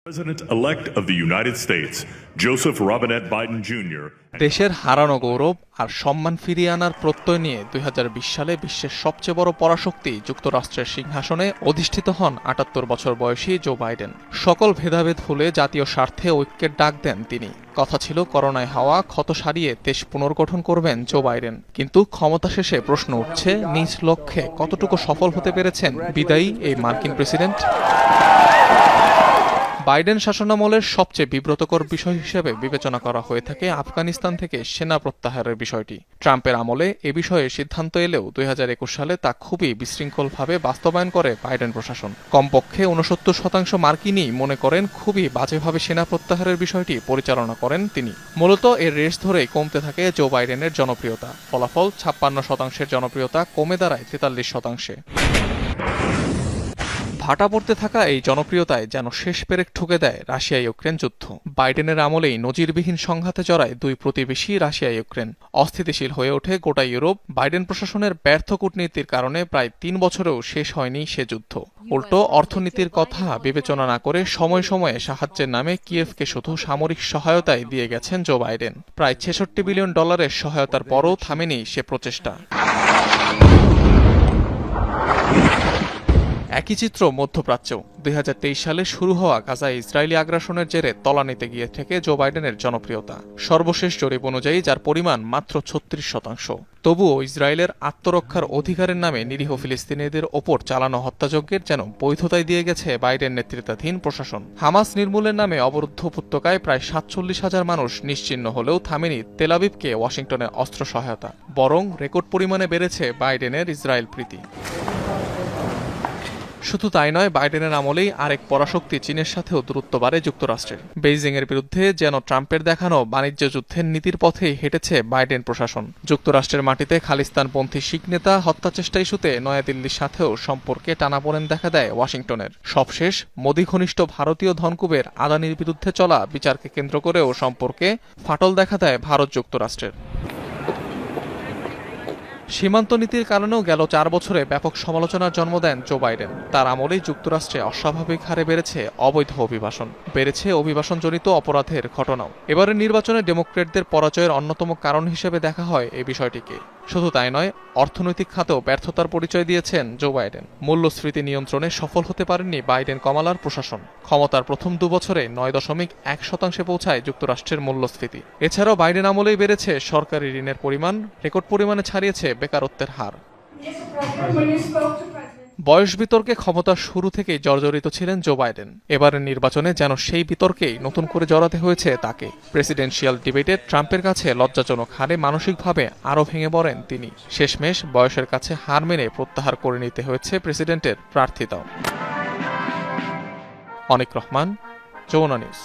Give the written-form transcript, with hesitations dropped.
President-elect of the United States, Joseph Robinette Biden Jr. দেশের হারানো গৌরব আর সম্মান ফিরিয়ে আনার প্রত্যয় নিয়ে ২০২০ সালে বিশ্বের সবচেয়ে বড় পরাশক্তি যুক্তরাষ্ট্রের সিংহাসনে অধিষ্ঠিত হন ৭৮ বছর বয়সী জো বাইডেন। সকল ভেদাভেদ ভুলে জাতীয় স্বার্থে ঐক্যের ডাক দেন তিনি। কথা ছিল করোনায় হওয়া ক্ষত সারিয়ে দেশ পুনর্গঠন করবেন জো বাইডেন। কিন্তু ক্ষমতা শেষে প্রশ্ন উঠছে, নিজ লক্ষ্যে কতটুকু সফল হতে পেরেছেন বিদায়ী এই মার্কিন প্রেসিডেন্ট? বাইডেন শাসনামলের সবচেয়ে বিব্রতকর বিষয় হিসেবে বিবেচনা করা হয়ে থাকে আফগানিস্তান থেকে সেনা প্রত্যাহারের বিষয়টি। ট্রাম্পের আমলে এ বিষয়ে সিদ্ধান্ত এলেও ২০২১ সালে তা খুবই বিশৃঙ্খলভাবে বাস্তবায়ন করে বাইডেন প্রশাসন। কমপক্ষে ৬৯% মার্কিনই মনে করেন খুবই বাজেভাবে সেনা প্রত্যাহারের বিষয়টি পরিচালনা করেন তিনি। মূলত এর রেশ ধরেই কমতে থাকে জো বাইডেনের জনপ্রিয়তা। ফলাফল ৫৬% জনপ্রিয়তা কমে দাঁড়ায় ৪৩%। ভাটা পড়তে থাকা এই জনপ্রিয়তায় যেন শেষ পেরেক ঠুকে দেয় রাশিয়া ইউক্রেন যুদ্ধ। বাইডেনের আমলেই নজিরবিহীন সংঘাতে জড়ায় দুই প্রতিবেশী রাশিয়া ইউক্রেন। অস্থিতিশীল হয়ে ওঠে গোটা ইউরোপ। বাইডেন প্রশাসনের ব্যর্থ কূটনীতির কারণে প্রায় ৩ বছরেও শেষ হয়নি সে যুদ্ধ। উল্টো অর্থনীতির কথা বিবেচনা না করে সময়ে সময়ে সাহায্যের নামে কিয়েভকে শুধু সামরিক সহায়তায় দিয়ে গেছেন জো বাইডেন। প্রায় $৬৬ বিলিয়ন সহায়তার পরও থামেনি সে প্রচেষ্টা। একই চিত্র মধ্যপ্রাচ্যেও। ২০২৩ সালে শুরু হওয়া গাজায় ইসরায়েলি আগ্রাসনের জেরে তলানিতে গিয়ে থেকে জো বাইডেনের জনপ্রিয়তা। সর্বশেষ জরিপ অনুযায়ী যার পরিমাণ মাত্র ৩৬%। তবুও ইসরায়েলের আত্মরক্ষার অধিকারের নামে নিরীহ ফিলিস্তিনিদের ওপর চালানো হত্যাযজ্ঞের যেন বৈধতাই দিয়ে গেছে বাইডেন নেতৃত্বাধীন প্রশাসন। হামাস নির্মূলের নামে অবরুদ্ধ উপত্যকায় প্রায় ৪৭,০০০ মানুষ নিশ্চিহ্ন হলেও থামেনি তেল আবিবকে ওয়াশিংটনের অস্ত্র সহায়তা। বরং রেকর্ড পরিমাণে বেড়েছে বাইডেনের ইসরায়েল প্রীতি। শুধু তাই নয়, বাইডেনের আমলেই আরেক পরাশক্তি চীনের সাথেও দূরত্ব বাড়ে যুক্তরাষ্ট্রের। বেইজিংয়ের বিরুদ্ধে যেন ট্রাম্পের দেখানো বাণিজ্য যুদ্ধের নীতির পথেই হেঁটেছে বাইডেন প্রশাসন। যুক্তরাষ্ট্রের মাটিতে খালিস্তানপন্থী শিখ নেতা হত্যাচেষ্টা ইস্যুতে নয়াদিল্লির সাথেও সম্পর্কে টানাপোড়েন দেখা দেয় ওয়াশিংটনের। সবশেষ মোদি ঘনিষ্ঠ ভারতীয় ধনকুবের আদানির বিরুদ্ধে চলা বিচারকে কেন্দ্র করেও সম্পর্কে ফাটল দেখা দেয় ভারত যুক্তরাষ্ট্রের। সীমান্ত নীতির কারণেও গেল ৪ বছরে ব্যাপক সমালোচনার জন্ম দেন জো বাইডেন। তার আমলেই যুক্তরাষ্ট্রে অস্বাভাবিক হারে বেড়েছে অবৈধ অভিবাসন, বেড়েছে অভিবাসনজনিত অপরাধের ঘটনাও। এবারের নির্বাচনে ডেমোক্রেটদের পরাজয়ের অন্যতম কারণ হিসেবে দেখা হয় এই বিষয়টিকে। শুধু তাই নয়, অর্থনৈতিক খাতেও ব্যর্থতার পরিচয় দিয়েছেন জো বাইডেন। মূল্যস্ফীতি নিয়ন্ত্রণে সফল হতে পারেননি বাইডেন কমালার প্রশাসন। ক্ষমতার প্রথম ২ বছরে ৯.১% পৌঁছায় যুক্তরাষ্ট্রের মূল্যস্ফীতি। এছাড়াও বাইডেন আমলেই বেড়েছে সরকারি ঋণের পরিমাণ, রেকর্ড পরিমাণে ছাড়িয়েছে বেকারত্বের হার। বয়স বিতর্কে ক্ষমতার শুরু থেকেই জর্জরিত ছিলেন জো বাইডেন। এবারের নির্বাচনে যেন সেই বিতর্কেই নতুন করে জড়াতে হয়েছে তাকে। প্রেসিডেন্সিয়াল ডিবেটে ট্রাম্পের কাছে লজ্জাজনক হারে মানসিকভাবে আরও ভেঙে পড়েন তিনি। শেষমেশ বয়সের কাছে হার মেনে প্রত্যাহার করে নিতে হয়েছে প্রেসিডেন্টের প্রার্থিতাও। অনিক রহমান, যমুনা নিউজ।